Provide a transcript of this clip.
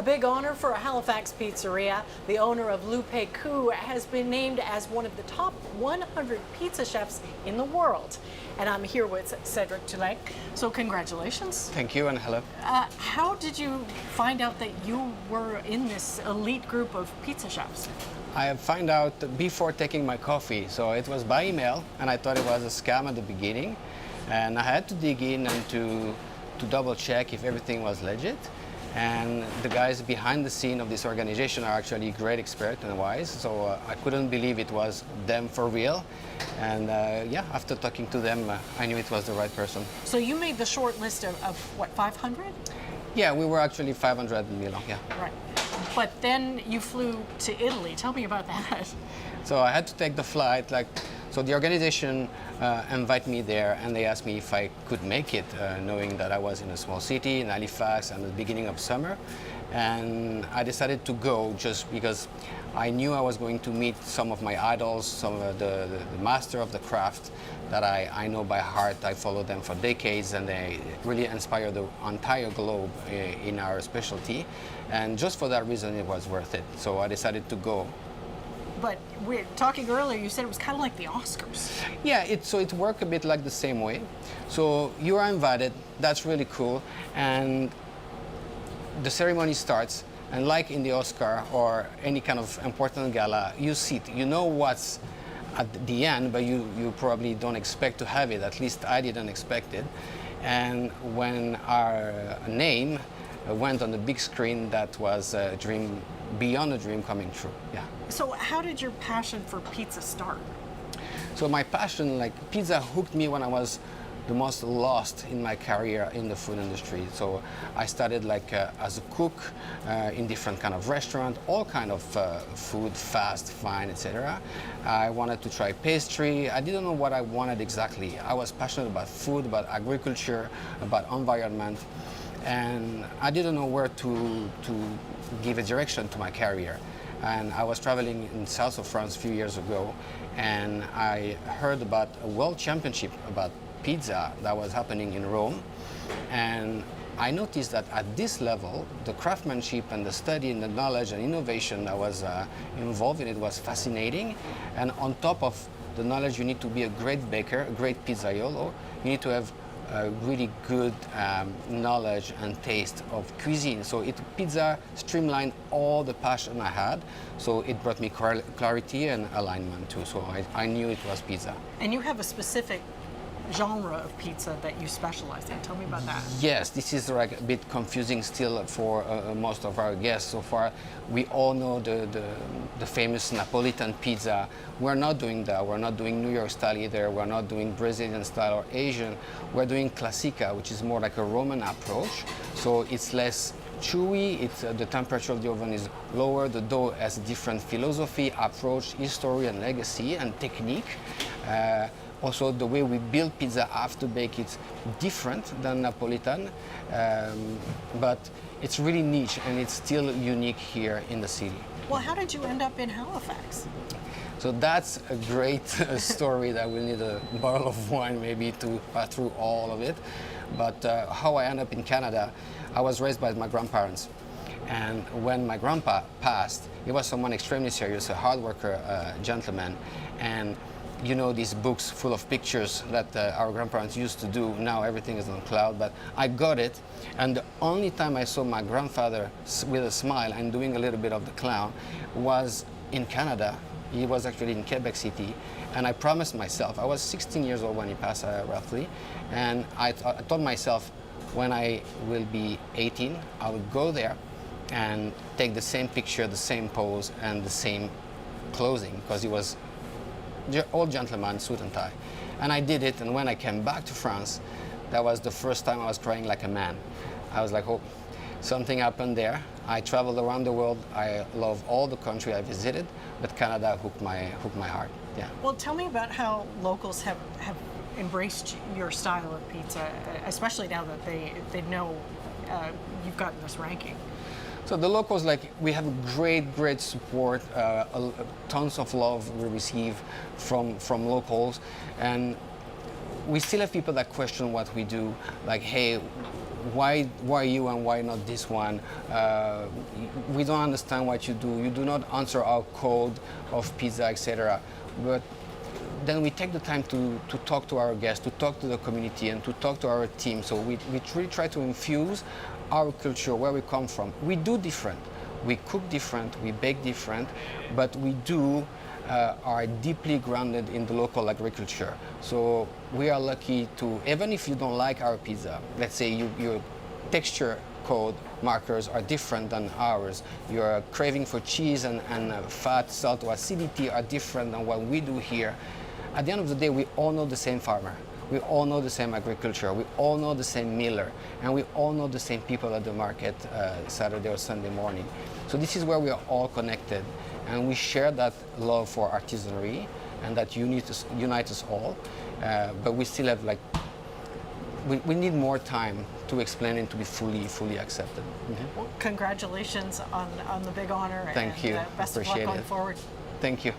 A big honor for a Halifax pizzeria. The owner of Pécou has been named as one of the top 100 pizza chefs in the world. And I'm here with Cédric Toullec. So congratulations. Thank you and hello. How did you find out that you were in this elite group of pizza chefs? I found out before taking my coffee, so it was by email, and I thought it was a scam at the beginning. And I had to dig in and to double check if everything was legit. And the guys behind the scene of this organization are actually great experts and wise, so I couldn't believe it was them for real. And yeah, after talking to them, I knew it was the right person. So you made the short list of what, 500? Yeah, we were actually 500 in Milan, yeah. Right. But then you flew to Italy. Tell me about that. So I had to take the flight, so the organization invited me there, and they asked me if I could make it, knowing that I was in a small city in Halifax and the beginning of summer. And I decided to go just because I knew I was going to meet some of my idols, some of the master of the craft that I know by heart. I follow them for decades, and they really inspire the entire globe in our specialty. And just for that reason, it was worth it. So I decided to go. But we're talking earlier, you said it was kind of like the Oscars. Yeah, it worked a bit like the same way. So you are invited, that's really cool, and the ceremony starts, and like in the Oscar or any kind of important gala, you sit, you know what's at the end, but you probably don't expect to have it, at least I didn't expect it. And when our name went on the big screen, that was a dream, beyond a dream coming true, yeah. So how did your passion for pizza start? So my passion, pizza hooked me when I was the most lost in my career in the food industry. So I started as a cook in different kind of restaurant, all kind of food, fast, fine, etc. I wanted to try pastry. I didn't know what I wanted exactly. I was passionate about food, about agriculture, about environment, and I didn't know where to give a direction to my career. And I was traveling in south of France a few years ago, and I heard about a world championship about pizza that was happening in Rome. And I noticed that at this level, the craftsmanship and the study and the knowledge and innovation that was involved in it was fascinating. And on top of the knowledge, you need to be a great baker, a great pizzaiolo. You need to have really good knowledge and taste of cuisine. So pizza streamlined all the passion I had. So it brought me clarity and alignment too. So I knew it was pizza. And you have a specific genre of pizza that you specialize in. Tell me about that. Yes, this is a bit confusing still for most of our guests so far. We all know the famous Napolitan pizza. We're not doing that. We're not doing New York style either. We're not doing Brazilian style or Asian. We're doing Classica, which is more like a Roman approach. So it's less chewy, the temperature of the oven is lower, the dough has different philosophy, approach, history and legacy and technique. Also, the way we build pizza after bake, it's different than Napolitan, but it's really niche and it's still unique here in the city. Well, how did you end up in Halifax? So that's a great story that we'll need a bottle of wine maybe to pass through all of it. But how I ended up in Canada, I was raised by my grandparents. And when my grandpa passed, he was someone extremely serious, a hard worker, gentleman. And you know, these books full of pictures that our grandparents used to do. Now everything is on cloud, but I got it. And the only time I saw my grandfather with a smile and doing a little bit of the clown was in Canada. He was actually in Quebec City. And I promised myself, I was 16 years old when he passed roughly. And I told myself, when I will be 18, I will go there and take the same picture, the same pose, and the same clothing, because he was old gentleman, suit and tie. And I did it, and when I came back to France, that was the first time I was crying like a man. I was like, oh, something happened there. I traveled around the world. I love all the country I visited, but Canada hooked my heart, yeah. Well, tell me about how locals have embraced your style of pizza, especially now that they know you've gotten this ranking. So the locals, we have great support, tons of love we receive from locals, and we still have people that question what we do, like, hey, why you and why not this one? We don't understand what you do. You do not answer our code of pizza, etc. But then we take the time to talk to our guests, to talk to the community, and to talk to our team. So we really try to infuse our culture, where we come from. We do different. We cook different, we bake different, but we are deeply grounded in the local agriculture. So we are lucky to, even if you don't like our pizza, let's say your texture code markers are different than ours, your craving for cheese and fat, salt, or acidity are different than what we do here. At the end of the day, we all know the same farmer. We all know the same agriculture. We all know the same miller. And we all know the same people at the market Saturday or Sunday morning. So this is where we are all connected. And we share that love for artisanry and that unite us all. But we still have, we need more time to explain and to be fully accepted. Mm-hmm. Well, congratulations on the big honor. Thank you. Best Appreciate of luck going it. forward. Thank you.